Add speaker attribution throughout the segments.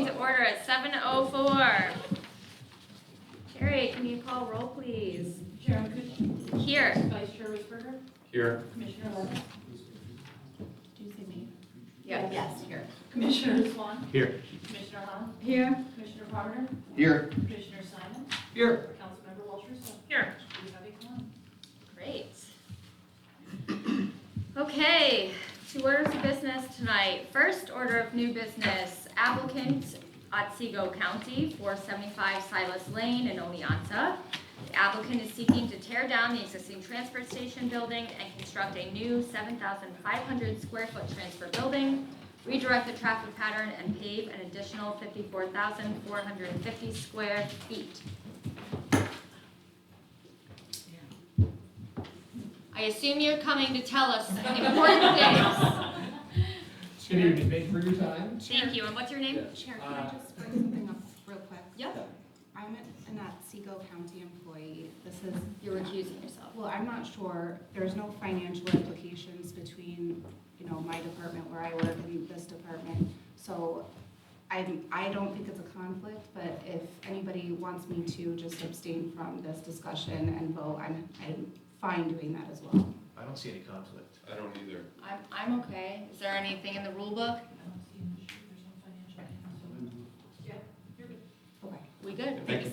Speaker 1: to order at 7:04. Carrie, can you call roll, please?
Speaker 2: Chairman Kuchar.
Speaker 1: Here.
Speaker 2: Vice Chair Risberger.
Speaker 3: Here.
Speaker 2: Commissioner Lennon. Do you say me?
Speaker 1: Yeah.
Speaker 2: Yes, here. Commissioner Swan.
Speaker 3: Here.
Speaker 2: Commissioner Hahn.
Speaker 1: Here.
Speaker 2: Commissioner Carter.
Speaker 3: Here.
Speaker 2: Commissioner Simon.
Speaker 3: Here.
Speaker 2: Councilmember Walters.
Speaker 1: Here.
Speaker 2: We have a quorum.
Speaker 1: Great. Okay, 2 orders of business tonight. First order of new business, applicant Otsego County, 475 Silas Lane in Oneonta. The applicant is seeking to tear down the existing transfer station building and construct a new 7,500 square foot transfer building, redirect the traffic pattern, and pave an additional 54,450 square feet. I assume you're coming to tell us important things.
Speaker 3: Good evening, thank you for your time.
Speaker 1: Thank you, and what's your name?
Speaker 4: Chair, can I just bring something up real quick?
Speaker 1: Yep.
Speaker 4: I'm an Otsego County employee. This is,
Speaker 1: You're recusing yourself.
Speaker 4: well, I'm not sure, there's no financial implications between, my department where I work and this department. So I don't think it's a conflict, but if anybody wants me to just abstain from this discussion and vote, I'm fine doing that as well.
Speaker 3: I don't see any conflict.
Speaker 5: I don't either.
Speaker 1: I'm okay. Is there anything in the rule book?
Speaker 2: I don't see an issue. There's no financial impact. Yeah, you're good.
Speaker 4: Okay.
Speaker 1: We good?
Speaker 3: Thank you.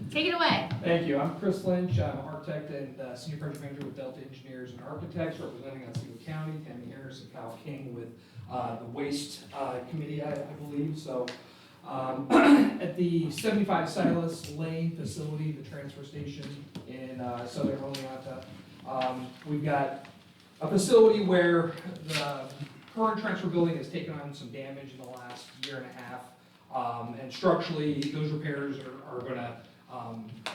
Speaker 1: Take it away.
Speaker 6: Thank you. I'm Chris Lynch. I'm an architect and senior project manager with Delta Engineers and Architects, representing Otsego County, Tammy Harris and Kyle King with the Waste Committee, I believe. So at the 75 Silas Lane facility, the transfer station in southern Oneonta, we've got a facility where the current transfer building has taken on some damage in the last year and a half. And structurally, those repairs are going to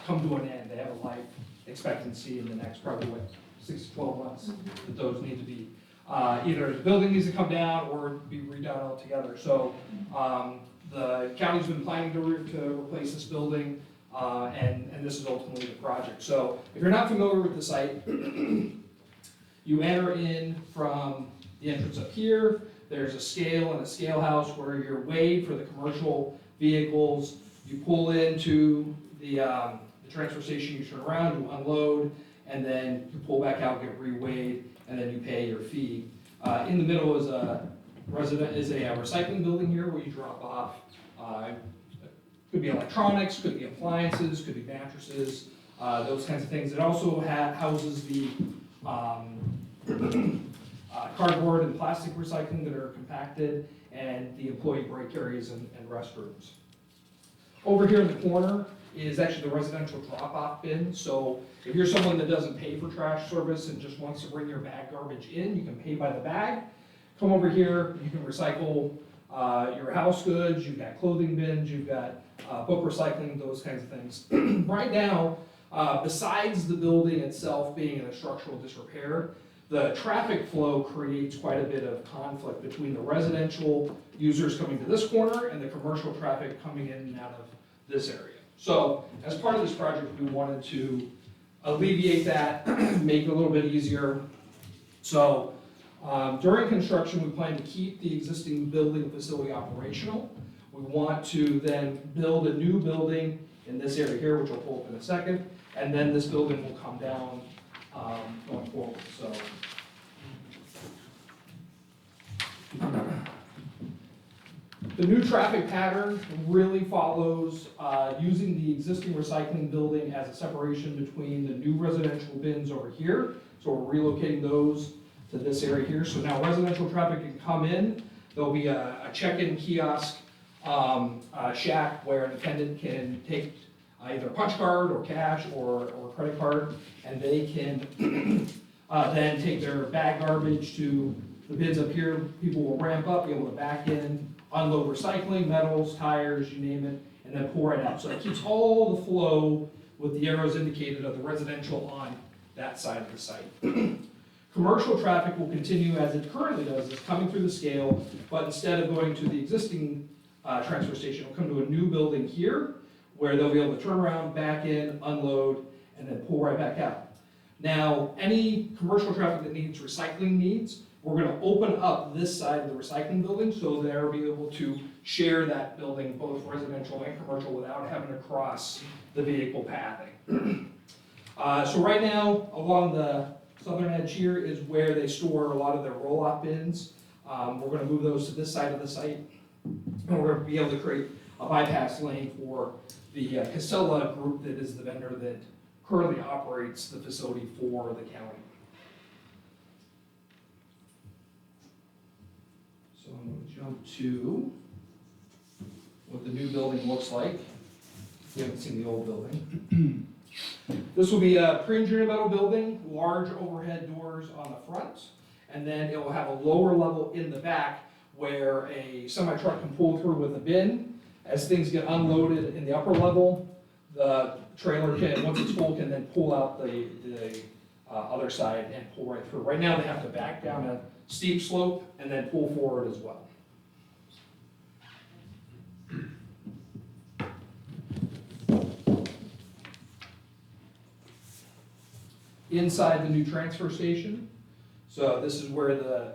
Speaker 6: come to an end. They have a life expectancy in the next probably 6 to 12 months that those need to be either the building needs to come down or be redone altogether. So the county's been planning to replace this building, and this is ultimately the project. So if you're not familiar with the site, you enter in from the entrance up here. There's a scale and a scale house where you're weighed for the commercial vehicles. You pull into the transfer station, you turn around, you unload, and then you pull back out, get reweighed, and then you pay your fee. In the middle is a recycling building here where you drop off. Could be electronics, could be appliances, could be mattresses, those kinds of things. It also houses the cardboard and plastic recycling that are compacted, and the employee break areas and restrooms. Over here in the corner is actually the residential drop-off bin. So if you're someone that doesn't pay for trash service and just wants to bring your bag garbage in, you can pay by the bag. Come over here, you can recycle your house goods, you've got clothing bins, you've got book recycling, those kinds of things. Right now, besides the building itself being in a structural disrepair, the traffic flow creates quite a bit of conflict between the residential users coming to this corner and the commercial traffic coming in and out of this area. So as part of this project, we wanted to alleviate that, make it a little bit easier. So during construction, we plan to keep the existing building facility operational. We want to then build a new building in this area here, which I'll pull up in a second, and then this building will come down going forward. So the new traffic pattern really follows using the existing recycling building as a separation between the new residential bins over here. So we're relocating those to this area here. So now residential traffic can come in. There'll be a check-in kiosk shack where an attendant can take either a punch card or cash or credit card, and they can then take their bag garbage to the bins up here. People will ramp up, be able to back in, unload recycling, metals, tires, you name it, and then pour it out. So it keeps all the flow with the arrows indicated of the residential on that side of the site. Commercial traffic will continue as it currently does, is coming through the scale, but instead of going to the existing transfer station, it'll come to a new building here, where they'll be able to turn around, back in, unload, and then pull right back out. Now, any commercial traffic that needs recycling needs, we're gonna open up this side of the recycling building so they'll be able to share that building, both residential and commercial, without having to cross the vehicle pathing. So right now, along the southern edge here is where they store a lot of their roll-off bins. We're gonna move those to this side of the site, and we're gonna be able to create a bypass lane for the Casella group that is the vendor that currently operates the facility for the county. So I'm gonna jump to what the new building looks like. You haven't seen the old building. This will be a pre-engineered metal building, large overhead doors on the front, and then it will have a lower level in the back where a semi-truck can pull through with a bin. As things get unloaded in the upper level, the trailer can, once it's full, can then pull out the other side and pull right through. Right now, they have to back down a steep slope and then pull forward as well. Inside the new transfer station, so this is where the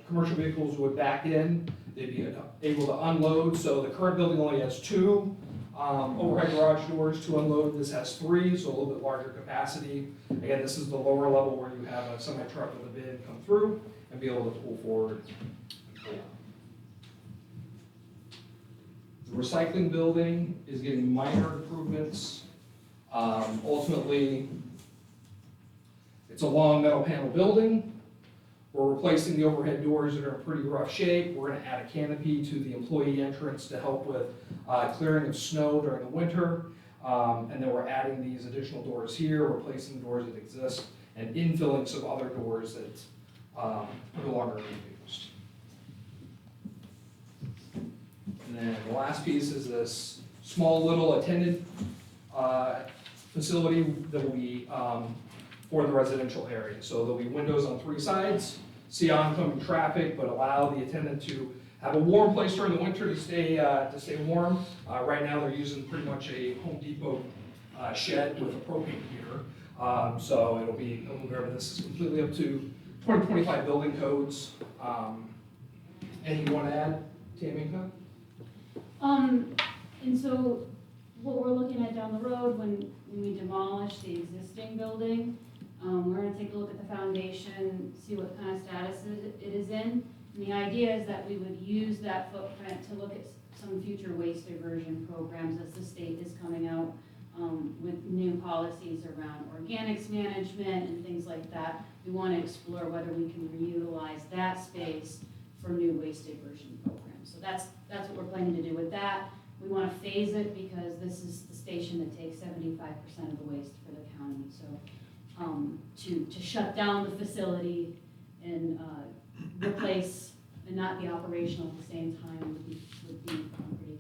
Speaker 6: commercial vehicles would back in. They'd be able to unload. So the current building only has 2 overhead garage doors to unload. This has 3, so a little bit larger capacity. Again, this is the lower level where you have a semi-truck with a bin come through and be able to pull forward and pull out. The recycling building is getting minor improvements. Ultimately, it's a long metal panel building. We're replacing the overhead doors that are in pretty rough shape. We're gonna add a canopy to the employee entrance to help with clearing of snow during the winter. And then we're adding these additional doors here, replacing doors that exist, and infilling some other doors that are no longer being used. And then the last piece is this small little attendant facility that will be for the residential area. So there'll be windows on 3 sides, see oncoming traffic, but allow the attendant to have a warm place during the winter to stay warm. Right now they're using pretty much a Home Depot shed with a propane heater. So it'll be, remember, this is completely up to 2025 building codes. Anything you want to add, Tamika?
Speaker 2: And so what we're looking at down the road when we demolish the existing building, we're gonna take a look at the foundation, see what kind of status it is in. And the idea is that we would use that footprint to look at some future waste diversion programs as the state is coming out with new policies around organics management and things like that. We want to explore whether we can reutilize that space for new waste diversion programs. So that's what we're planning to do with that. We want to phase it because this is the station that takes 75% of the waste for the county. So to shut down the facility and replace and not be operational at the same time would be pretty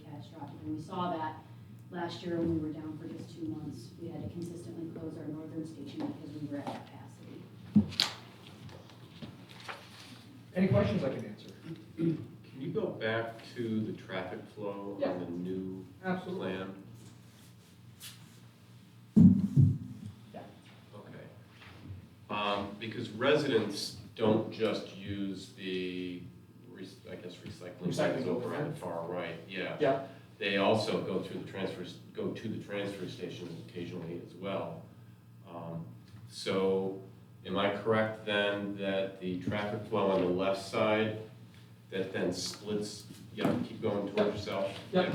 Speaker 2: catastrophic. And we saw that last year when we were down for just 2 months. We had to consistently close our northern station because we were at capacity.
Speaker 6: Any questions I can answer?
Speaker 5: Can you go back to the traffic flow
Speaker 6: Yeah.
Speaker 5: on the new
Speaker 6: Absolutely.
Speaker 5: plan?
Speaker 6: Yeah.
Speaker 5: Okay. Because residents don't just use the, I guess, recycling
Speaker 6: Recycling
Speaker 5: bins over on
Speaker 6: overhead.
Speaker 5: the far right, yeah.
Speaker 6: Yeah.
Speaker 5: They also go to the transfer station occasionally as well. So am I correct then that the traffic flow on the left side that then splits, keep going towards yourself?
Speaker 6: Yep.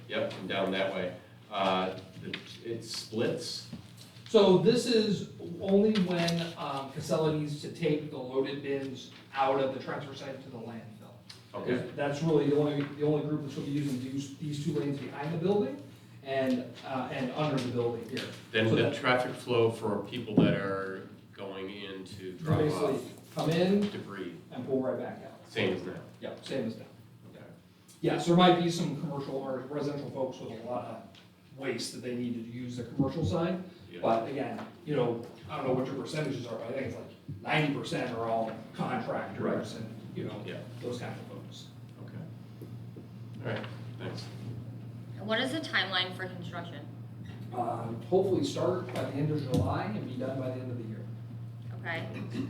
Speaker 5: Yep, and down that way. It splits?
Speaker 6: So this is only when Casella needs to take the loaded bins out of the transfer site to the landfill.
Speaker 5: Okay.
Speaker 6: That's really the only group that's going to be using these 2 lanes behind the building and under the building here.
Speaker 5: Then
Speaker 6: So
Speaker 5: the
Speaker 6: that-
Speaker 5: traffic flow for people that are going in to drop
Speaker 6: Basically,
Speaker 5: off
Speaker 6: come in
Speaker 5: debris,
Speaker 6: and pull right back out.
Speaker 5: same as now.
Speaker 6: Yep, same as now.
Speaker 5: Okay.
Speaker 6: Yeah, so there might be some commercial or residential folks with a lot of waste that they need to use the commercial side.
Speaker 5: Yeah.
Speaker 6: But again, I don't know what your percentages are, but I think it's like 90% are all contractors and,
Speaker 5: Yeah.
Speaker 6: those kind of folks.
Speaker 5: Okay. All right, thanks.
Speaker 1: What is the timeline for construction?
Speaker 6: Hopefully start by the end of July and be done by the end of the year.
Speaker 1: Okay,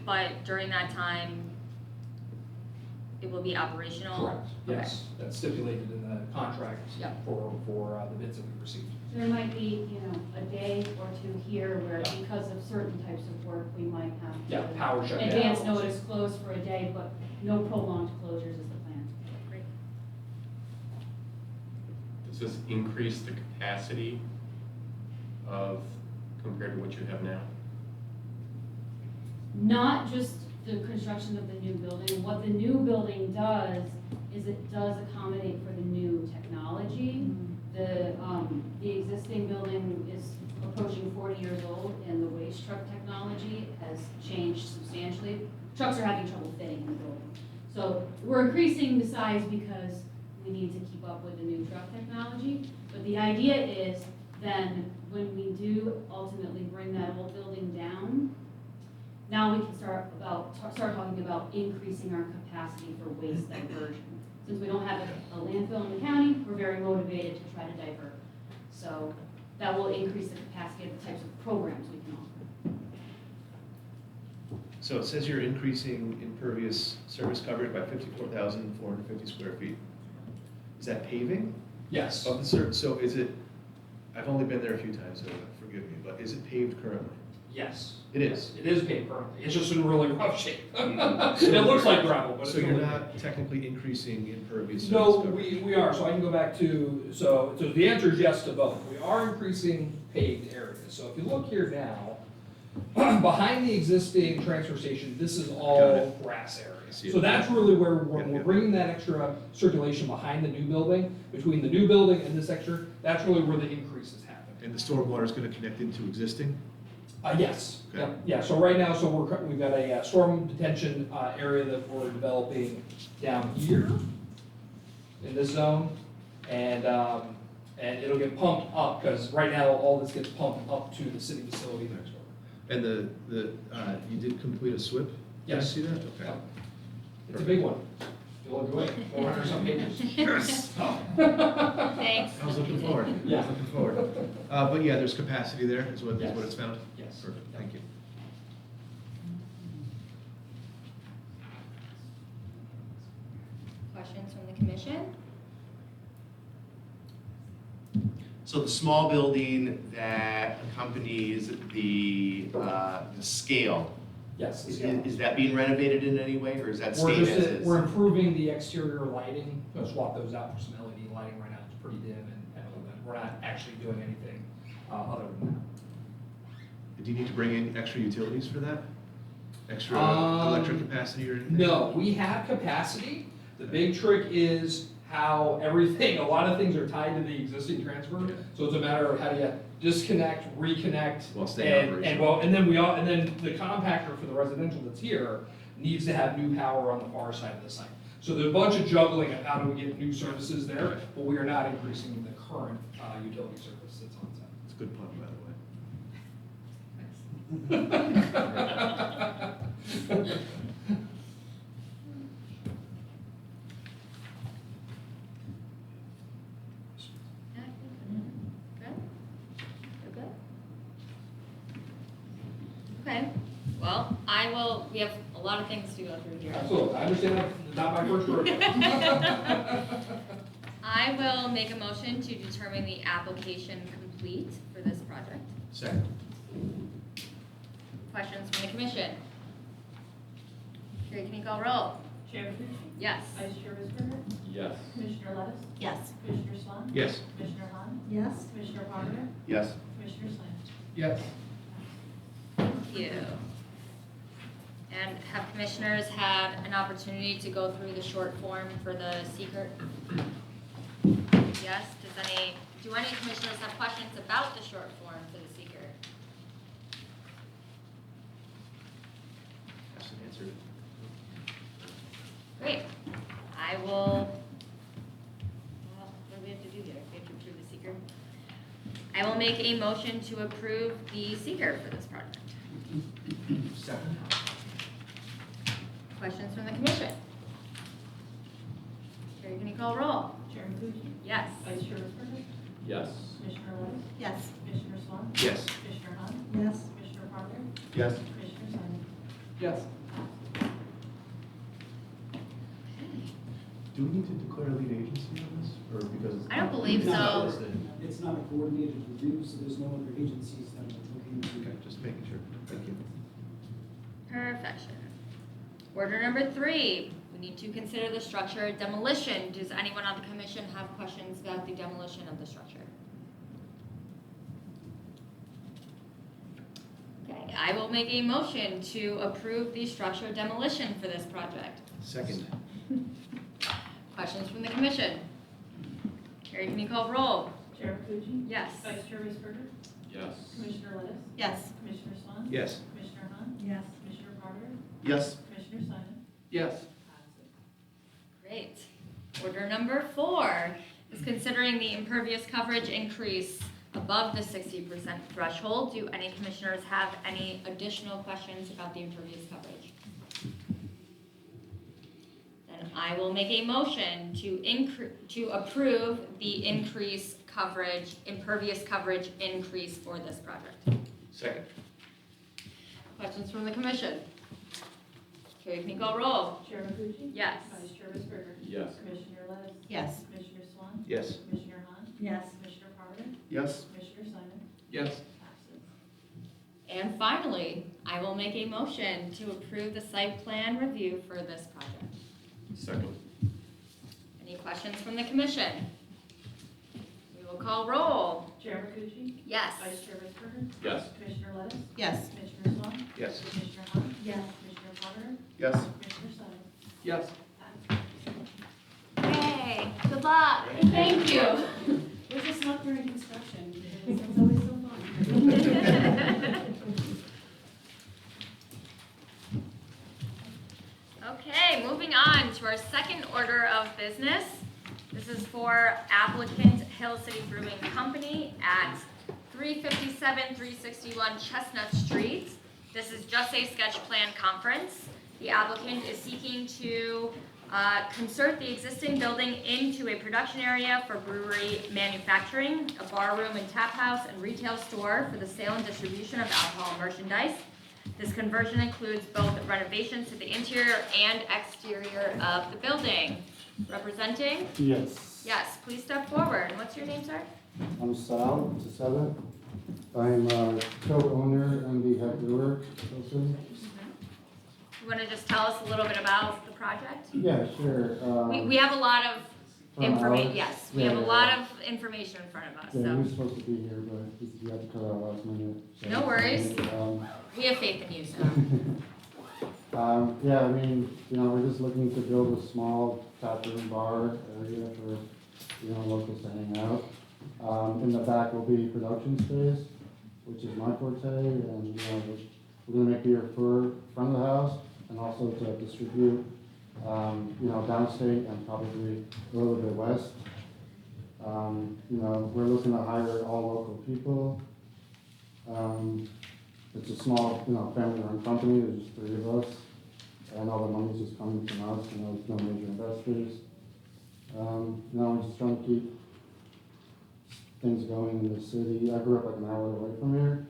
Speaker 1: but during that time, it will be operational?
Speaker 6: Correct,
Speaker 1: Okay.
Speaker 6: yes, that's stipulated in the contract
Speaker 1: Yep.
Speaker 6: for the bids that we received.
Speaker 2: So there might be, a day or two here where
Speaker 6: Yeah.
Speaker 2: because of certain types of work, we might have
Speaker 6: Yeah,
Speaker 2: to
Speaker 6: power shutdown.
Speaker 2: advance notice closed for a day, but no prolonged closures is the plan.
Speaker 1: Great.
Speaker 5: Does this increase the capacity compared to what you have now?
Speaker 2: Not just the construction of the new building, what the new building does is it does accommodate for the new technology. The existing building is approaching 40 years old, and the waste truck technology has changed substantially. Trucks are having trouble fitting in the building. So we're increasing the size because we need to keep up with the new truck technology. But the idea is then, when we do ultimately bring that whole building down, now we can start talking about increasing our capacity for waste diversion. Since we don't have a landfill in the county, we're very motivated to try to divert. So that will increase the capacity of the types of programs we can offer.
Speaker 3: So it says you're increasing impervious surface coverage by 54,450 square feet. Is that paving
Speaker 6: Yes,
Speaker 3: of the surface? So is it, I've only been there a few times, so forgive me, but is it paved currently?
Speaker 6: yes.
Speaker 3: It is.
Speaker 6: It is paved currently, it's just in really rough shape. It looks like gravel, but it's
Speaker 3: So you're
Speaker 6: really-
Speaker 3: not technically increasing impervious surface
Speaker 6: No,
Speaker 3: coverage?
Speaker 6: we are, so I can go back to, so the answer is yes to both. We are increasing paved areas. So if you look here now, behind the existing transfer station, this is
Speaker 3: Got
Speaker 6: all
Speaker 3: it.
Speaker 6: grass area.
Speaker 3: See it.
Speaker 6: So that's really where,
Speaker 3: Yeah,
Speaker 6: when we're
Speaker 3: yeah.
Speaker 6: bringing that extra circulation behind the new building, between the new building and this extra, that's really where the increase is happening.
Speaker 3: And the stormwater is going to connect into existing?
Speaker 6: Yes,
Speaker 3: Okay.
Speaker 6: yeah, so right now, so we've got a storm detention area that we're developing down here in this zone, and it'll get pumped up, because right now, all this gets pumped up to the city facility next door.
Speaker 3: And you did complete a SWIP? Did I
Speaker 6: Yes.
Speaker 3: see that? Okay.
Speaker 6: Yep. It's a big one. You'll enjoy it, 400 some pages.
Speaker 3: Yes.
Speaker 1: Thanks.
Speaker 3: I was looking forward.
Speaker 6: Yeah.
Speaker 3: I was looking forward. But yeah, there's capacity there, is what
Speaker 6: Yes.
Speaker 3: it's found?
Speaker 6: Yes.
Speaker 3: Perfect, thank you.
Speaker 1: Questions from the commission?
Speaker 7: So the small building that accompanies the scale,
Speaker 6: Yes.
Speaker 7: is that being renovated in any way, or is that
Speaker 6: We're
Speaker 7: staying
Speaker 6: just,
Speaker 7: as is?
Speaker 6: we're improving the exterior lighting, gonna swap those out for some LED lighting right now, it's pretty dim and all that. We're not actually doing anything other than
Speaker 3: Do you need to bring in extra utilities for that? Extra
Speaker 6: Um,
Speaker 3: electric capacity or
Speaker 6: that.
Speaker 3: anything?
Speaker 6: No, we have capacity, the big trick is how everything, a lot of things are tied to the existing transfer, so it's a matter of how do you disconnect, reconnect,
Speaker 3: While staying
Speaker 6: and
Speaker 3: operational.
Speaker 6: then the compactor for the residential that's here needs to have new power on the far side of the site. So there's a bunch of juggling of how do we get new services there, but we are not increasing the current utility service that's on site.
Speaker 3: It's a good pun, by the way.
Speaker 1: Good? You're good? Okay, well, we have a lot of things to go through here.
Speaker 6: Absolutely, I understand that, not my first word.
Speaker 1: I will make a motion to determine the application complete for this project.
Speaker 3: Second.
Speaker 1: Questions from the commission? Carrie, can you call roll?
Speaker 8: Chair Tucci?
Speaker 1: Yes.
Speaker 8: Vice Chair Risberger?
Speaker 5: Yes.
Speaker 8: Commissioner Lettis?
Speaker 1: Yes.
Speaker 8: Commissioner Swan?
Speaker 3: Yes.
Speaker 8: Commissioner Hahn?
Speaker 2: Yes.
Speaker 8: Commissioner Parker?
Speaker 7: Yes.
Speaker 8: Commissioner Slash?
Speaker 6: Yes.
Speaker 1: Thank you. And have commissioners had an opportunity to go through the short form for the seeker? Yes, do any commissioners have questions about the short form for the seeker?
Speaker 3: Asked and answered.
Speaker 1: Great. I will, what do we have to do here? We have to approve the seeker. I will make a motion to approve the seeker for this project.
Speaker 3: Second.
Speaker 1: Questions from the commission? Carrie, can you call roll?
Speaker 8: Chair Tucci?
Speaker 1: Yes.
Speaker 8: Vice Chair Risberger?
Speaker 5: Yes.
Speaker 8: Commissioner Lettis?
Speaker 1: Yes.
Speaker 8: Commissioner Swan?
Speaker 3: Yes.
Speaker 8: Commissioner Hahn?
Speaker 2: Yes.
Speaker 8: Commissioner Parker?
Speaker 3: Yes.
Speaker 8: Commissioner Slash?
Speaker 6: Yes.
Speaker 1: Okay. believe
Speaker 9: No.
Speaker 1: so.
Speaker 9: It's not a coordinated review, so there's no other agencies that are looking to.
Speaker 3: Okay, just making sure. Thank you.
Speaker 1: Perfection. Order number 3, we need to consider the structure demolition. Does anyone on the commission have questions about the demolition of the structure? Okay, I will make a motion to approve the structure demolition for this project.
Speaker 3: Second.
Speaker 1: Questions from the commission? Carrie, can you call roll?
Speaker 8: Chair Pucci?
Speaker 1: Yes.
Speaker 8: Vice Chair Risberger?
Speaker 5: Yes.
Speaker 8: Commissioner Lettuce?
Speaker 4: Yes.
Speaker 8: Commissioner Swan?
Speaker 3: Yes.
Speaker 8: Commissioner Hahn?
Speaker 4: Yes.
Speaker 8: Commissioner Carter?
Speaker 7: Yes.
Speaker 8: Commissioner Simon?
Speaker 6: Yes.
Speaker 8: Passes.
Speaker 1: Great. Order number 4 is considering the impervious coverage increase above the 60% threshold. Do any commissioners have any additional questions about the impervious coverage? Then I will make a motion to approve the impervious coverage increase for this project.
Speaker 5: Second.
Speaker 1: Questions from the commission? Carrie, can you call roll?
Speaker 8: Chair Pucci?
Speaker 1: Yes.
Speaker 8: Vice Chair Risberger?
Speaker 5: Yes.
Speaker 8: Commissioner Lettuce?
Speaker 4: Yes.
Speaker 8: Commissioner Swan?
Speaker 3: Yes.
Speaker 8: Commissioner Hahn?
Speaker 4: Yes.
Speaker 8: Commissioner Carter?
Speaker 7: Yes.
Speaker 8: Commissioner Simon?
Speaker 6: Yes.
Speaker 8: Passes.
Speaker 1: And finally, I will make a motion to approve the site plan review for this project.
Speaker 5: Second.
Speaker 1: Any questions from the commission? We will call roll.
Speaker 8: Chair Pucci?
Speaker 1: Yes.
Speaker 8: Vice Chair Risberger?
Speaker 5: Yes.
Speaker 8: Commissioner Lettuce?
Speaker 4: Yes.
Speaker 8: Commissioner Swan?
Speaker 3: Yes.
Speaker 8: Commissioner Hahn?
Speaker 4: Yes.
Speaker 8: Commissioner Carter?
Speaker 7: Yes.
Speaker 8: Commissioner Simon?
Speaker 6: Yes.
Speaker 8: Passes.
Speaker 1: Yay, good luck. Thank you.
Speaker 2: We're just not during construction, because it's always so fun.
Speaker 1: Okay, moving on to our second order of business. This is for applicant Hill City Brewing Company at 357, 361 Chestnut Street. This is just a sketch plan conference. The applicant is seeking to convert the existing building into a production area for brewery manufacturing, a bar room and tap house, and retail store for the sale and distribution of alcohol merchandise. This conversion includes both renovations to the interior and exterior of the building. Representing?
Speaker 10: Yes.
Speaker 1: Yes, please step forward. What's your name, sir?
Speaker 10: I'm Sal Gisela. I'm a co-owner and the head brewer. Also.
Speaker 1: You want to just tell us a little bit about the project?
Speaker 10: Yeah, sure.
Speaker 1: We have a lot of
Speaker 10: from
Speaker 1: information,
Speaker 10: Alex?
Speaker 1: yes, we have a
Speaker 10: Yeah.
Speaker 1: lot of information in front of us,
Speaker 10: Yeah, he
Speaker 1: so
Speaker 10: was supposed to be here, but we had to cut out last minute. So.
Speaker 1: No worries.
Speaker 10: Um,
Speaker 1: we have faith in you, so.
Speaker 10: yeah, I mean, we're just looking to build a small tap room bar area for, locals to hang out. In the back will be production space, which is my forte, and, we're gonna make beer for front of the house and also to distribute, downstate and probably a little bit west. We're looking to hire all local people. It's a small, family-run company, there's 3 of us, and all the money's just coming from us, there's no major investors. We're just trying to keep things going in the city. I grew up like an hour away from here,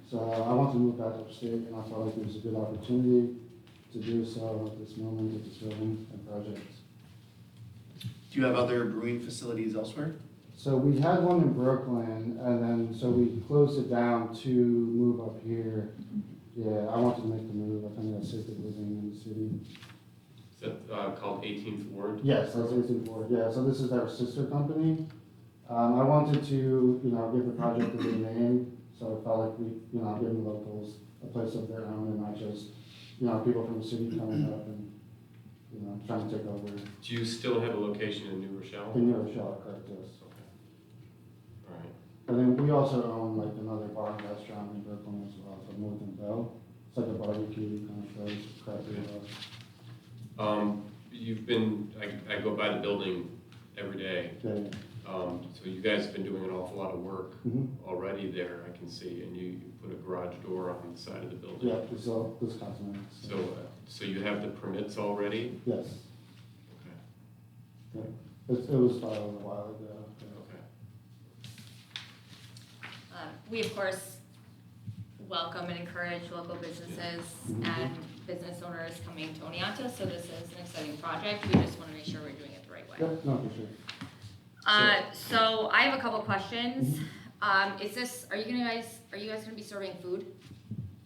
Speaker 10: so I want to move back upstate, and I felt like it was a good opportunity to do so at this moment with this building and projects.
Speaker 7: Do you have other brewing facilities elsewhere?
Speaker 10: So we had one in Brooklyn, and then, so we closed it down to move up here. Yeah, I wanted to make the move, I think that's safe living in the city.
Speaker 5: Is that called 18th Ward?
Speaker 10: Yes, that's 18th Ward, yeah, so this is our sister company. I wanted to, give the project a good name, so I felt like we, giving locals a place of their own and not just, people from the city coming up and, trying to take over.
Speaker 5: Do you still have a location in New Rochelle?
Speaker 10: In New Rochelle, correct, yes.
Speaker 5: Okay. All right.
Speaker 10: And then we also own like another bar and restaurant in Brooklyn as well, so North and Bell. It's like a barbecue kind of place, craft beer bar.
Speaker 5: You've been, I go by the building every day.
Speaker 10: Yeah,
Speaker 5: So you guys have been doing an awful lot of work
Speaker 10: Mhm.
Speaker 5: already there, I can see, and you put a garage door on the side of the building.
Speaker 10: Yeah, this all, this cosmetics.
Speaker 5: So you have the permits already?
Speaker 10: Yes,
Speaker 5: Okay.
Speaker 10: it was filed a while ago.
Speaker 5: Okay.
Speaker 1: We, of course, welcome and encourage local businesses and business owners coming to Oneonta, so this is an exciting project. We just want to make sure we're doing it the right way.
Speaker 10: Yeah, no, for sure.
Speaker 1: So I have a couple questions. Are you guys gonna be serving food?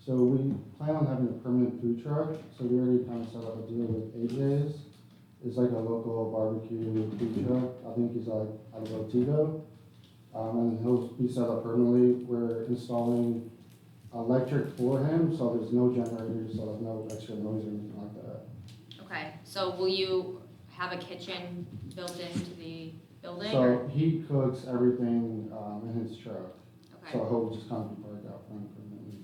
Speaker 10: So we plan on having a permanent food truck, so we already kind of set up a deal with AJ's. It's like a local barbecue food truck. I think he's like out of Otsego. And he'll be set up permanently. We're installing electric for him, so there's no generators, so there's no extra noise or anything like that.
Speaker 1: Okay, so will you have a kitchen built into the building or?
Speaker 10: So he cooks everything in his truck,
Speaker 1: Okay.
Speaker 10: so he'll just kind of be parked out front permanently.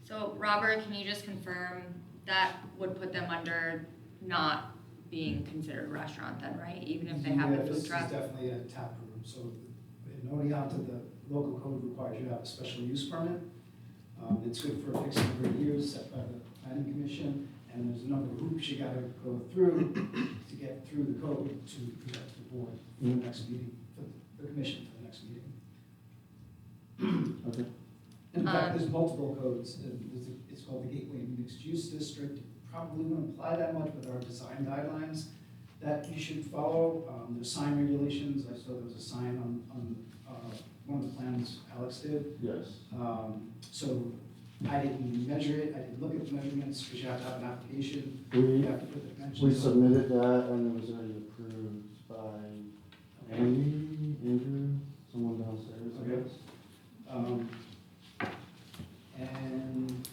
Speaker 1: So Robert, can you just confirm that would put them under not being considered a restaurant then, right? Even if they have
Speaker 9: Yeah,
Speaker 1: the food
Speaker 9: this is
Speaker 1: truck?
Speaker 9: definitely a tap room, so in Oneonta, the local code requires you to have a special use permit. It's good for a fixed number of years set by the planning commission, and there's a number of hoops you gotta go through to get through the code to present to the board for the next meeting, for the commission for the next meeting.
Speaker 10: Okay.
Speaker 9: In fact, there's multiple codes, it's called the Gateway Mixed Use District. Probably wouldn't apply that much with our design guidelines that you should follow. There's sign regulations, I saw there was a sign on one of the plans Alex did.
Speaker 10: Yes.
Speaker 9: So I didn't measure it, I didn't look at the measurements, because you have to have an application,
Speaker 10: We,
Speaker 9: you have to put the dimensions.
Speaker 10: we
Speaker 9: on.
Speaker 10: submitted that and it was already approved by Andrew, someone downstairs, I
Speaker 9: Okay.
Speaker 10: guess.
Speaker 9: And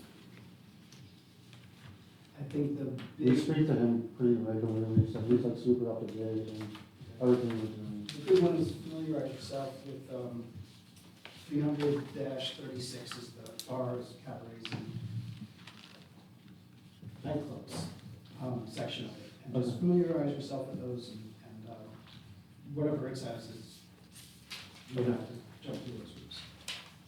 Speaker 9: I think the
Speaker 10: We
Speaker 9: big,
Speaker 10: speak to him pretty regularly, so he's like super up to date and everything we're doing.
Speaker 9: the good one is familiarize yourself with 300-36 is the bars, cabarets, and nightclubs section of it. And just
Speaker 10: Okay.
Speaker 9: familiarize yourself with those and whatever it says is, you don't have to jump through those hoops.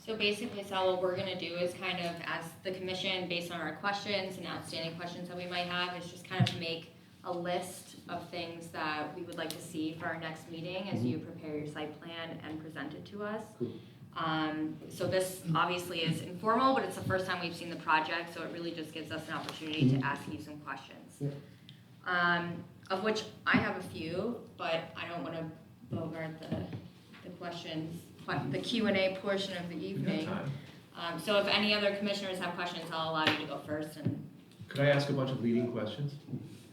Speaker 1: So basically, Sal, what we're gonna do is kind of, as the commission, based on our questions and outstanding questions that we might have, is just kind of make a list of things that we would like to see for our next meeting as you prepare your site plan and present it to us.
Speaker 10: Cool.
Speaker 1: So this obviously is informal, but it's the first time we've seen the project, so it really just gives us an opportunity to ask you some questions.
Speaker 10: Yeah.
Speaker 1: Of which I have a few, but I don't wanna bogart the questions, the Q&A portion of the
Speaker 3: We got
Speaker 1: evening.
Speaker 3: time.
Speaker 1: So if any other commissioners have questions, I'll allow you to go first and,
Speaker 3: Could I ask a bunch of leading questions?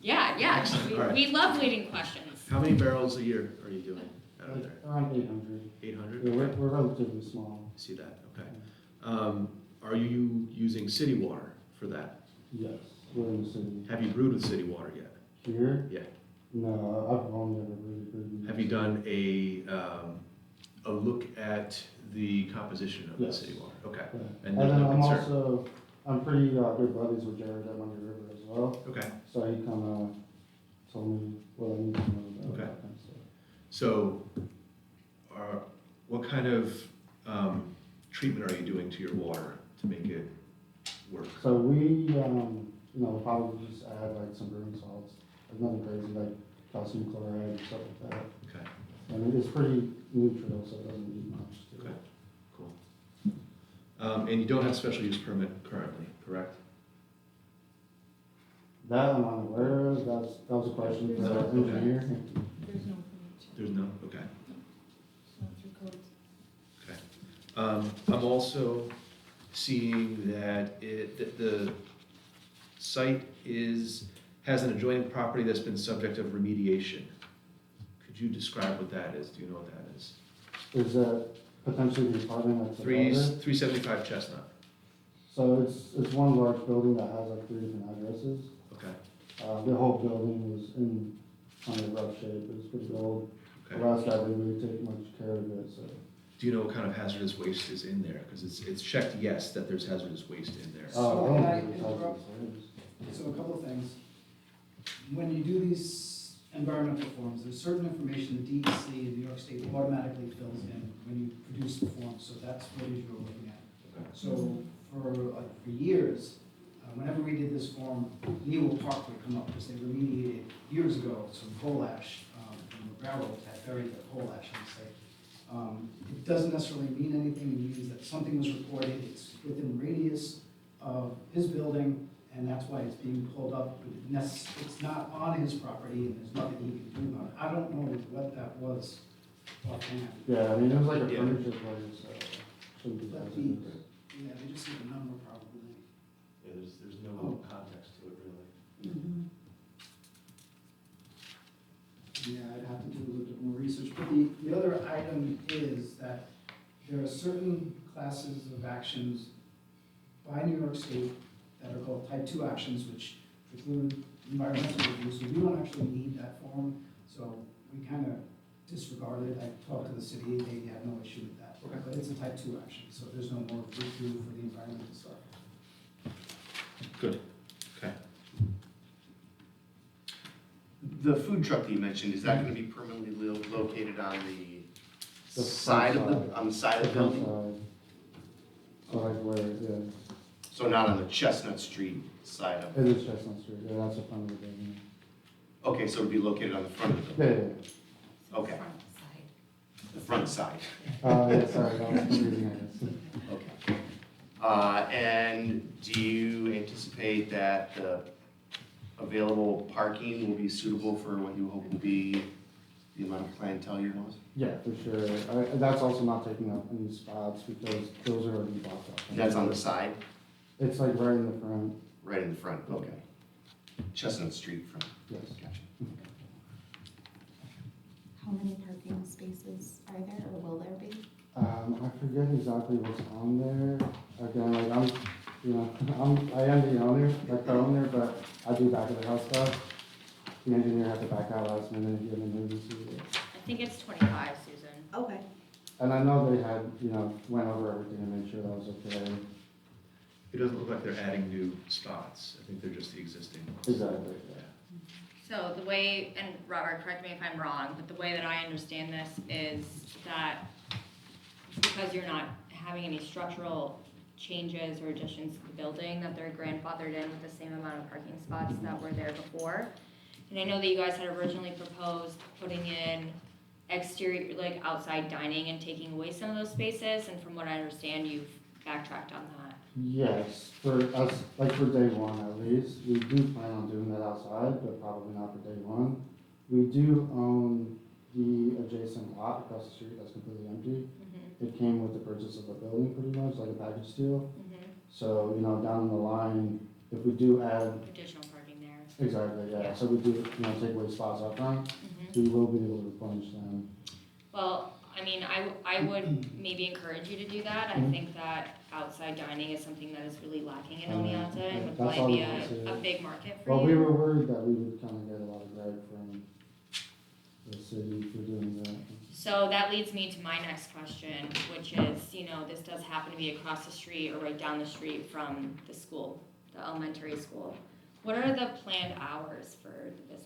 Speaker 1: yeah,
Speaker 3: Excellent, all right.
Speaker 1: we love leading questions.
Speaker 3: How many barrels a year are you doing out of there?
Speaker 10: Around 800.
Speaker 3: 800?
Speaker 10: Yeah, we're relatively small.
Speaker 3: I see that, okay. Are you using city water for that?
Speaker 10: Yes, we're in the city.
Speaker 3: Have you brewed with city water yet?
Speaker 10: Here?
Speaker 3: Yeah.
Speaker 10: No, I've only ever really brewed.
Speaker 3: Have you done a look at the composition of the
Speaker 10: Yes.
Speaker 3: city water? Okay,
Speaker 10: Yeah.
Speaker 3: and
Speaker 10: And
Speaker 3: there's
Speaker 10: then
Speaker 3: no
Speaker 10: I'm
Speaker 3: concern?
Speaker 10: also, I'm pretty good buddies with Jared at Money River as well.
Speaker 3: Okay,
Speaker 10: So he kind of told me what I need to know about
Speaker 3: Okay.
Speaker 10: that kind of stuff.
Speaker 3: so what kind of treatment are you doing to your water to make it work?
Speaker 10: So we, probably just add like some brewing salts, like nothing crazy, like calcium chloride and stuff like that.
Speaker 3: Okay,
Speaker 10: And it's pretty neutral, so it doesn't need much to
Speaker 3: okay,
Speaker 10: it.
Speaker 3: cool. And you don't have a special use permit currently, correct?
Speaker 10: That I'm unaware of, that was a question for
Speaker 3: No,
Speaker 10: the
Speaker 3: okay.
Speaker 10: engineer.
Speaker 8: There's no permit,
Speaker 3: There's no, okay.
Speaker 8: it's not through codes.
Speaker 3: Okay. I'm also seeing that the site has an adjoining property that's been subject of remediation. Could you describe what that is? Do you know what that is?
Speaker 10: Is that potentially the apartment that's above it?
Speaker 3: 375 Chestnut,
Speaker 10: So it's one large building that has like 3 different addresses.
Speaker 3: okay,
Speaker 10: The whole building was in kind of rough shape, it was pretty old. The
Speaker 3: okay.
Speaker 10: last guy didn't really take much care of it, so.
Speaker 3: Do you know what kind of hazardous waste is in there? Because it's checked yes that there's hazardous waste in there.
Speaker 9: So
Speaker 10: I don't
Speaker 9: can I
Speaker 10: think it's
Speaker 9: interrupt?
Speaker 10: hazardous.
Speaker 9: So a couple of things. When you do these environmental forms, there's certain information the DEC in New York State automatically fills in when you produce the form, so that's what it is you're looking at.
Speaker 3: Okay.
Speaker 9: So for years, whenever we did this form, Neil Park would come up because they remediated years ago some coal ash from the railroad that buried the coal ash on the site. It doesn't necessarily mean anything, it means that something was reported, it's within radius of his building, and that's why it's being pulled up, but it's not on his property, and there's nothing he can do about it. I don't know what that was offhand.
Speaker 10: Yeah, I mean, it was like a
Speaker 3: Yeah.
Speaker 10: furniture place, so shouldn't be that
Speaker 9: But
Speaker 10: different.
Speaker 9: yeah, they just need a number probably.
Speaker 3: Yeah, there's no context to it really.
Speaker 9: Yeah, I'd have to do a little bit more research, but the other item is that there are certain classes of actions by New York State that are called type 2 actions, which include environmental review, so we don't actually need that form, so we kind of disregarded. I talked to the city, they had no issue with that.
Speaker 3: Okay.
Speaker 9: But it's a type 2 action, so there's no more review for the environmental stuff.
Speaker 3: Good, okay.
Speaker 7: The food truck that you mentioned, is that gonna be permanently located on
Speaker 10: The
Speaker 7: the side of
Speaker 10: front
Speaker 7: the,
Speaker 10: side.
Speaker 7: on the side of the
Speaker 10: front
Speaker 7: building?
Speaker 10: side. So like where, yeah,
Speaker 7: So not on the Chestnut Street side of
Speaker 10: it
Speaker 7: it?
Speaker 10: is Chestnut Street, yeah, that's the front of the building.
Speaker 7: Okay, so it'd be located on the front of the
Speaker 10: Yeah,
Speaker 7: building?
Speaker 10: yeah,
Speaker 7: Okay, the front side,
Speaker 10: yeah, sorry, that was confusing, I guess.
Speaker 7: okay. And do you anticipate that the available parking will be suitable for what you hope will be the amount of clientele you want?
Speaker 10: Yeah, for sure. That's also not taking up any spots because those are already blocked off.
Speaker 7: That's on the side,
Speaker 10: It's like right in the front,
Speaker 7: right in the front, okay. Chestnut Street front,
Speaker 10: yes.
Speaker 7: gotcha.
Speaker 4: How many parking spaces are there, or will there be?
Speaker 10: I forget exactly what's on there. Again, like I am the owner, like the owner, but I do back of the house stuff. The engineer had to back out last minute if he had an emergency.
Speaker 1: I think it's 25, Susan.
Speaker 4: Okay.
Speaker 10: And I know they had, went over everything and made sure that was okay.
Speaker 3: It doesn't look like they're adding new spots, I think they're just the existing ones.
Speaker 10: Exactly, yeah.
Speaker 1: So the way, and Robert, correct me if I'm wrong, but the way that I understand this is that because you're not having any structural changes or additions to the building, that they're grandfathered in with the same amount of parking spots that were there before. And I know that you guys had originally proposed putting in exterior, like outside dining and taking away some of those spaces, and from what I understand, you've backtracked on that.
Speaker 10: Yes, for us, like for day one at least, we do plan on doing that outside, but probably not for day one. We do own the adjacent lot across the street that's completely empty. It came with the purchase of the building pretty much, like a package deal. So, down the line, if we do add,
Speaker 1: Additional parking there.
Speaker 10: exactly, yeah, so we do, take away spots up front, we will be able to replenish them.
Speaker 1: Well, I mean, I would maybe encourage you to do that. I think that outside dining is something that is really lacking in Oneonta and would
Speaker 10: That's
Speaker 1: probably be
Speaker 10: all we consider.
Speaker 1: a big market for
Speaker 10: Well, we
Speaker 1: you.
Speaker 10: were worried that we would kind of get a lot of gripe from the city for doing that.
Speaker 1: So that leads me to my next question, which is, this does happen to be across the street or right down the street from the school, the elementary school. What are the planned hours for the business?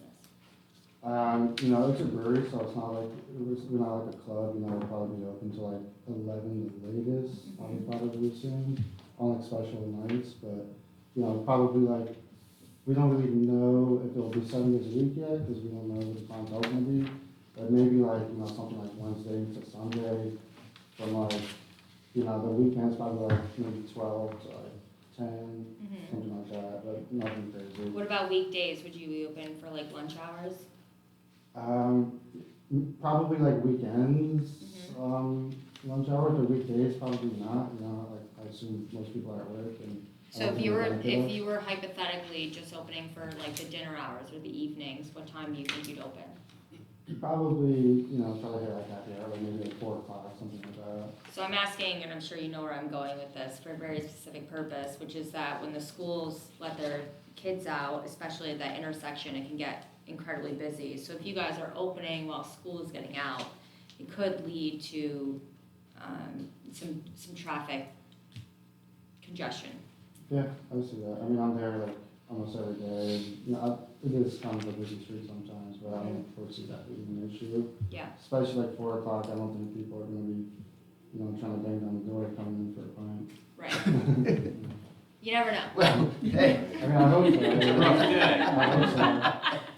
Speaker 10: It's a brewery, so it's not like, we're not like a club, we'll probably be open till like 11 the latest, I would probably assume, on like special nights, but, probably like, we don't really know if it'll be 7 days a week yet, because we don't know what the clientele's gonna be, but maybe like, something like Wednesday to Sunday, from like, the weekends probably like maybe 12 to like 10, something like that, but nothing crazy.
Speaker 1: What about weekdays? Would you be open for like lunch hours?
Speaker 10: Probably like weekends, lunch hours, or weekdays, probably not, like, I assume most people are at work and. I
Speaker 1: So
Speaker 10: don't
Speaker 1: if
Speaker 10: think
Speaker 1: you were,
Speaker 10: they're gonna
Speaker 1: if
Speaker 10: do
Speaker 1: you were hypothetically just opening for like the dinner hours or the evenings, what time do you think you'd open?
Speaker 10: it. Probably, try to hit like happy hour, like maybe like 4 o'clock, something like that.
Speaker 1: So I'm asking, and I'm sure you know where I'm going with this, for a very specific purpose, which is that when the schools let their kids out, especially at that intersection, it can get incredibly busy. So if you guys are opening while school is getting out, it could lead to some traffic congestion.
Speaker 10: Yeah, I see that. I mean, I'm there like almost every day. It is kind of a busy street sometimes, but I don't foresee that being an issue.
Speaker 1: Yeah.
Speaker 10: Especially like 4 o'clock, I don't think people are gonna be, trying to bang down the door coming in for a pint.
Speaker 1: Right. You never know.
Speaker 7: Well, hey,
Speaker 10: I mean, I hope so.
Speaker 5: Rough day.
Speaker 10: I hope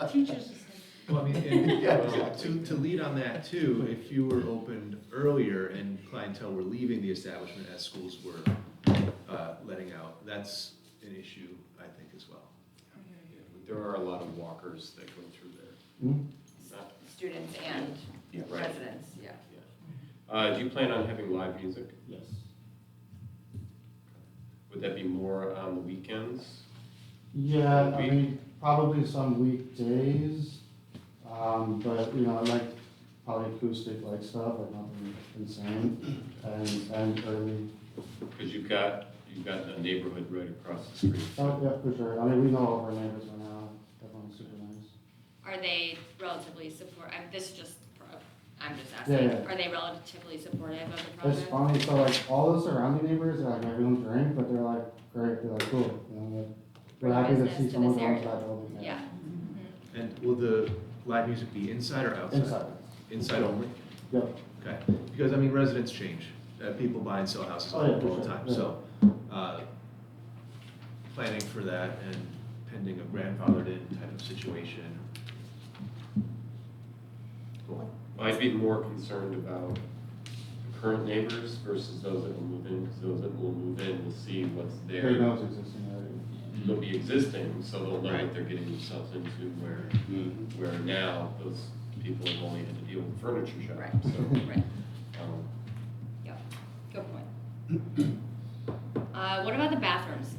Speaker 10: so.
Speaker 8: Teachers just
Speaker 3: Well, I mean, and
Speaker 7: Yeah, exactly.
Speaker 3: to lead on that too, if you were opened earlier and clientele were leaving the establishment as schools were letting out, that's an issue, I think, as well.
Speaker 5: There are a lot of walkers that go through there.
Speaker 10: Hmm?
Speaker 5: Not-
Speaker 1: Students and
Speaker 7: Yeah,
Speaker 5: right.
Speaker 1: residents, yeah.
Speaker 5: Do you plan on having live music?
Speaker 10: Yes.
Speaker 5: Would that be more on the weekends?
Speaker 10: Yeah, I
Speaker 5: Week-
Speaker 10: mean, probably some weekdays, but, you know, I like probably acoustic like stuff, like nothing insane, and early.
Speaker 5: Because you've got a neighborhood right across the street.
Speaker 10: Oh, yeah, for sure. I mean, we know all of our neighbors right now, everyone's super nice.
Speaker 1: Are they relatively this is just, I'm just
Speaker 10: Yeah,
Speaker 1: asking,
Speaker 10: yeah.
Speaker 1: are they relatively supportive of the
Speaker 10: It's
Speaker 1: project?
Speaker 10: funny, so like, all the surrounding neighbors, like, everyone drink, but they're like, great, they're like, cool, you know, like, we're
Speaker 1: Bring
Speaker 10: happy to
Speaker 1: business
Speaker 10: see
Speaker 1: to
Speaker 10: someone
Speaker 1: this
Speaker 10: go into
Speaker 1: area.
Speaker 10: that building.
Speaker 1: Yeah.
Speaker 3: And will the live music be inside or outside?
Speaker 10: Inside,
Speaker 3: Inside only?
Speaker 10: yep.
Speaker 3: Okay, because I mean, residents change, people buy and sell houses
Speaker 10: Oh,
Speaker 3: all
Speaker 10: yeah, for
Speaker 3: the
Speaker 10: sure,
Speaker 3: time,
Speaker 10: yeah.
Speaker 3: so, planning for that and pending a grandfathered in type of situation. Cool.
Speaker 5: I'd be more concerned about the current neighbors versus those that will move in, because those that will move in will see what's
Speaker 10: They
Speaker 5: there.
Speaker 10: know it's existing already.
Speaker 5: They'll be existing, so they'll know
Speaker 3: Right.
Speaker 5: what they're getting themselves into,
Speaker 7: Mm-hmm.
Speaker 5: where now those people have only had to deal with furniture shop,
Speaker 1: Right.
Speaker 5: so.
Speaker 1: Right,
Speaker 5: um,
Speaker 1: good point. What about the bathrooms?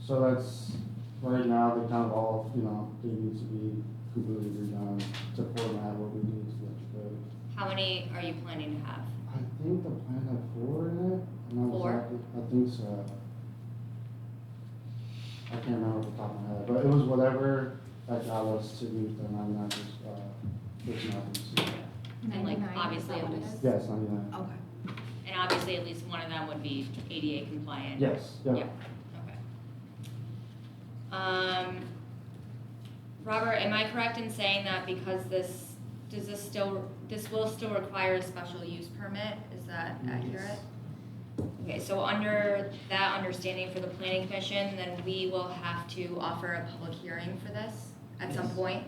Speaker 10: So that's, right now, they kind of all, you know, they need to be completely redone to format what we need to get to code.
Speaker 1: How many are you planning to have?
Speaker 10: I think the plan had 4 in it. I'm not
Speaker 1: 4?
Speaker 10: exactly- I think so. I can't remember off the top of my head, but it was whatever that got us to meet the 99 personalities.
Speaker 1: And like,
Speaker 4: 99,
Speaker 1: obviously,
Speaker 4: is that
Speaker 1: at
Speaker 4: what it
Speaker 1: least,
Speaker 4: is?
Speaker 10: Yes, 99.
Speaker 4: Okay.
Speaker 1: and obviously at least one of them would be ADA compliant.
Speaker 10: Yes, yeah.
Speaker 1: Yep. Okay. Robert, am I correct in saying that because this will still require a special use permit? Is that accurate? Okay, so under that understanding for the planning commission, then we will have to offer a public hearing for this at some
Speaker 9: Yes.
Speaker 1: point?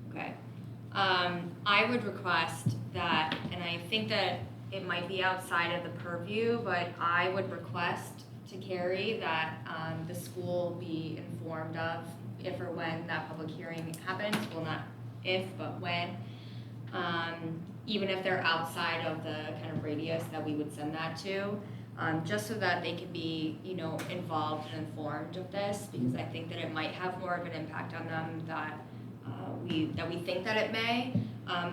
Speaker 1: Okay. I would request that, and I think that it might be outside of the purview, but I would request to Carrie that, the school be informed of if or when that public hearing happens, well, not if, but when. Even if they're outside of the kind of radius that we would send that to, just so that they can be, you know, involved and informed of this, because I think that it might have more of an impact on them that we think that it may.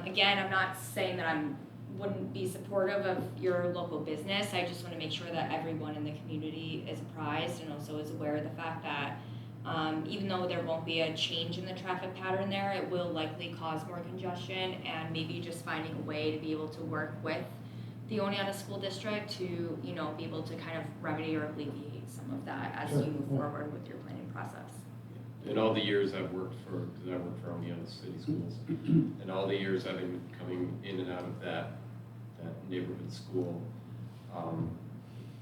Speaker 1: Again, I'm not saying that wouldn't be supportive of your local business. I just want to make sure that everyone in the community is apprised and also is aware of the fact that even though there won't be a change in the traffic pattern there, it will likely cause more congestion, and maybe just finding a way to be able to work with the Oneonta School District to, you know, be able to kind of remedy or alleviate some of that as
Speaker 10: Sure,
Speaker 1: you move
Speaker 10: yeah.
Speaker 1: forward with your planning process.
Speaker 5: In all the years I've worked because I work for Oneonta City Schools, and all the years I've been coming in and out of that neighborhood school,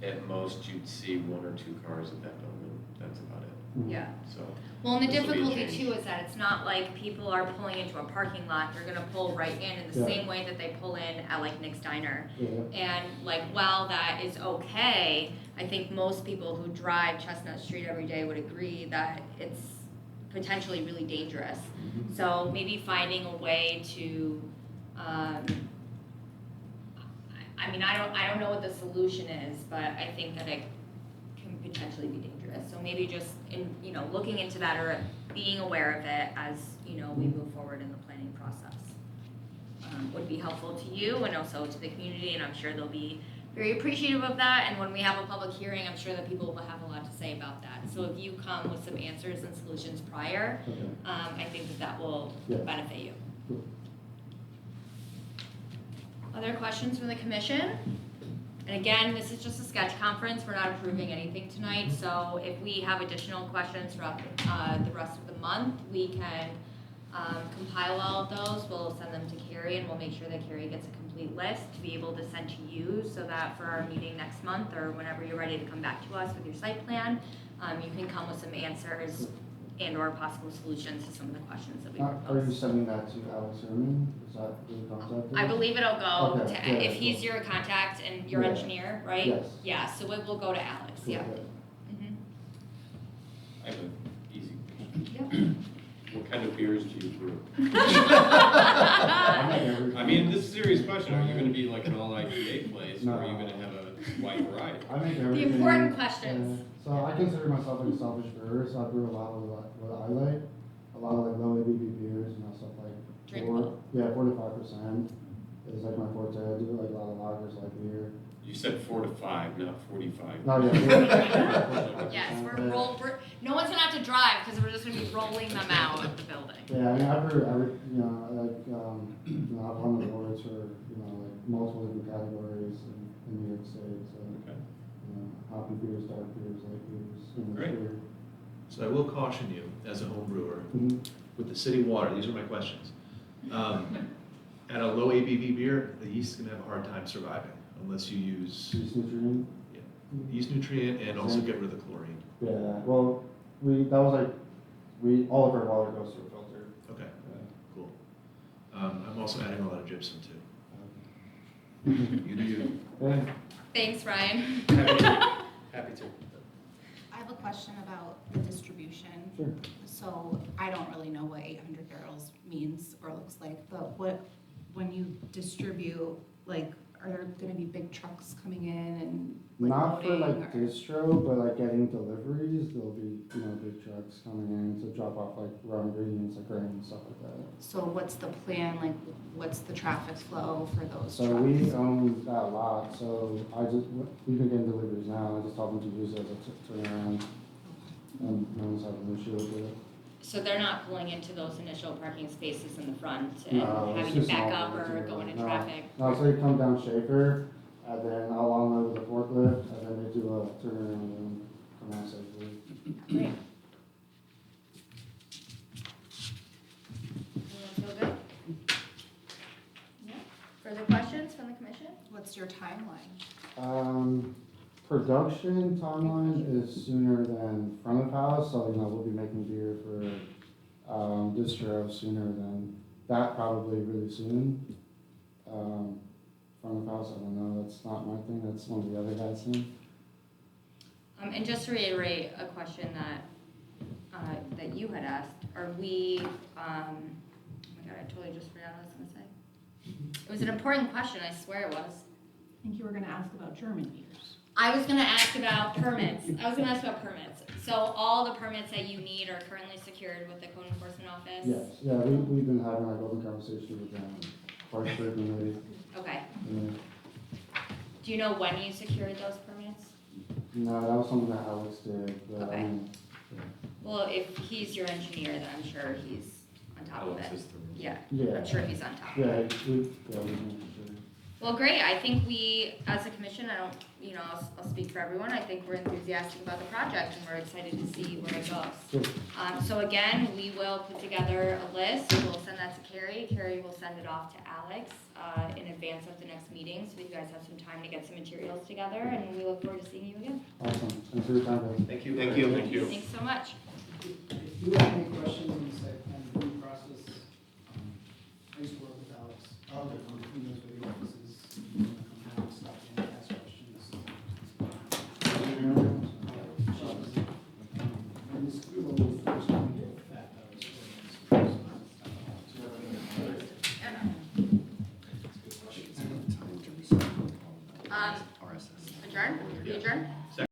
Speaker 5: at most you'd see 1 or 2 cars at that building, that's about it,
Speaker 1: Yeah.
Speaker 5: so.
Speaker 1: Well, and the
Speaker 5: This will be a
Speaker 1: difficulty
Speaker 5: change.
Speaker 1: too is that it's not like people are pulling into a parking lot, they're gonna pull right in the
Speaker 10: Yeah.
Speaker 1: same way that they pull in at like Nick's Diner.
Speaker 10: Yeah.
Speaker 1: And like, while that is okay, I think most people who drive Chestnut Street every day would agree that it's potentially really dangerous. So maybe finding a way to, I mean, I don't know what the solution is, but I think that it can potentially be dangerous. So maybe just you know, looking into that or being aware of it as, you know, we move forward in the planning process. Would be helpful to you and also to the community, and I'm sure they'll be very appreciative of that. And when we have a public hearing, I'm sure that people will have a lot to say about that. So if you come with some answers and solutions prior,
Speaker 10: Okay.
Speaker 1: I think that will
Speaker 10: Yeah.
Speaker 1: benefit you.
Speaker 10: Cool.
Speaker 1: Other questions from the commission? And again, this is just a sketch conference, we're not approving anything tonight, so if we have additional questions throughout the rest of the month, we can compile all of those, we'll send them to Carrie, and we'll make sure that Carrie gets a complete list to be able to send to you, so that for our meeting next month, or whenever you're ready to come back to us with your site plan, you can come with some answers and or possible solutions to some of the questions that we
Speaker 10: Are you
Speaker 1: proposed.
Speaker 10: sending that to Alex Erman? Is that who contacted?
Speaker 1: I believe it'll go
Speaker 10: Okay,
Speaker 1: to,
Speaker 10: yeah,
Speaker 1: if he's
Speaker 10: cool.
Speaker 1: your contact and your
Speaker 10: Yeah.
Speaker 1: engineer, right?
Speaker 10: Yes.
Speaker 1: Yeah, so it will go to Alex,
Speaker 10: Cool,
Speaker 1: yeah.
Speaker 10: okay.
Speaker 1: Mhm.
Speaker 5: I have an easy question.
Speaker 1: Yep.
Speaker 5: What kind of beers do you brew?
Speaker 10: I make everything.
Speaker 5: I mean, this is a serious question. Are you gonna be like an all IPA place, or are you
Speaker 10: No.
Speaker 5: gonna have a wide variety?
Speaker 10: I make
Speaker 1: The
Speaker 10: everything.
Speaker 1: important questions.
Speaker 10: So I consider myself like a selfish brewer, so I brew a lot of what I like. A lot of like low ABV beers, you know, stuff like
Speaker 1: Drinkable.
Speaker 10: 4 to 5% is like my forte. I do like a lot of lagers, like beer.
Speaker 5: You said 4 to 5, not 45.
Speaker 10: No, yeah.
Speaker 1: Yes, no one's gonna have to drive, because we're just gonna be rolling them out of the building.
Speaker 10: Yeah, I mean, I brew every, you know, like, you know, I've won the awards for, you know, like multiple different categories in New York State, so,
Speaker 5: Okay.
Speaker 10: you know, hoppy beers, dark beers, light beers, you know,
Speaker 5: Great.
Speaker 10: beer.
Speaker 3: So I will caution you, as a home brewer,
Speaker 10: Mhm.
Speaker 3: with the city water, these are my questions. At a low ABV beer, the yeast is gonna have a hard time surviving unless you use
Speaker 10: Yeast nutrient.
Speaker 3: yeast nutrient and also get rid of the chlorine.
Speaker 10: Yeah, well, all of our water goes through a filter.
Speaker 3: Okay,
Speaker 10: Yeah.
Speaker 3: cool. I'm also adding a lot of gypsum too.
Speaker 10: Okay.
Speaker 3: You do you.
Speaker 10: Yeah.
Speaker 1: Thanks, Ryan.
Speaker 3: Happy to.
Speaker 4: I have a question about the distribution.
Speaker 10: Sure.
Speaker 4: So I don't really know what 800 barrels means or looks like, but when you distribute, like, are there gonna be big trucks coming in and like
Speaker 10: Not for
Speaker 4: loading,
Speaker 10: like
Speaker 4: or-
Speaker 10: distro, but like getting deliveries, there'll be, you know, big trucks coming in to drop off like raw ingredients, like grain and stuff like that.
Speaker 4: So what's the plan, like, what's the traffic flow for those
Speaker 10: So
Speaker 4: trucks?
Speaker 10: we own that lot, so we've been getting deliveries now, I just told them to use it as a turnaround. And no one's having an issue with it.
Speaker 1: So they're not pulling into those initial parking spaces in the front and
Speaker 10: No, it's
Speaker 1: having to
Speaker 10: just
Speaker 1: back
Speaker 10: small
Speaker 1: up
Speaker 10: ones,
Speaker 1: or
Speaker 10: yeah.
Speaker 1: go into
Speaker 10: No.
Speaker 1: traffic?
Speaker 10: No, so they come down Schaefer, and then I'll unload with a forklift, and then they do a turnaround and come out safely.
Speaker 1: Great. Everyone feel good? Yeah. Further questions from the commission?
Speaker 4: What's your timeline?
Speaker 10: Production timeline is sooner than front of house, so, you know, we'll be making beer for, distro sooner than that, probably really soon. Front of house, I don't know, that's not my thing, that's one of the other guys' thing.
Speaker 1: And just to reiterate a question that, that you had asked, are we, oh my God, I totally just forgot what I was gonna say. It was an important question, I swear it was.
Speaker 8: I think you were gonna ask about German beers.
Speaker 1: I was gonna ask about permits. So all the permits that you need are currently secured with the code enforcement office?
Speaker 10: Yes, yeah, we've been having like open conversations with them quite frequently.
Speaker 1: Okay.
Speaker 10: Yeah.
Speaker 1: Do you know when you secured those permits?
Speaker 10: No, that was something that Alex did, but I
Speaker 1: Okay.
Speaker 10: mean,
Speaker 1: Well, if he's your engineer, then I'm sure he's on top of
Speaker 5: Alex
Speaker 1: it.
Speaker 5: is the-
Speaker 1: Yeah,
Speaker 10: yeah.
Speaker 1: I'm sure he's on top.
Speaker 10: Yeah, we know for sure.
Speaker 1: Well, great. I think we, as a commission, I'll speak for everyone. I think we're enthusiastic about the project and we're excited to see where it goes.
Speaker 10: Sure.
Speaker 1: So again, we will put together a list. We'll send that to Carrie. Carrie will send it off to Alex in advance of the next meeting so that you guys have some time to get some materials together and we look forward to seeing you again.
Speaker 10: Awesome, thanks for your time, guys.
Speaker 3: Thank you.
Speaker 7: Thank you.
Speaker 5: Thank you.
Speaker 1: Thanks so much.
Speaker 9: If you have any questions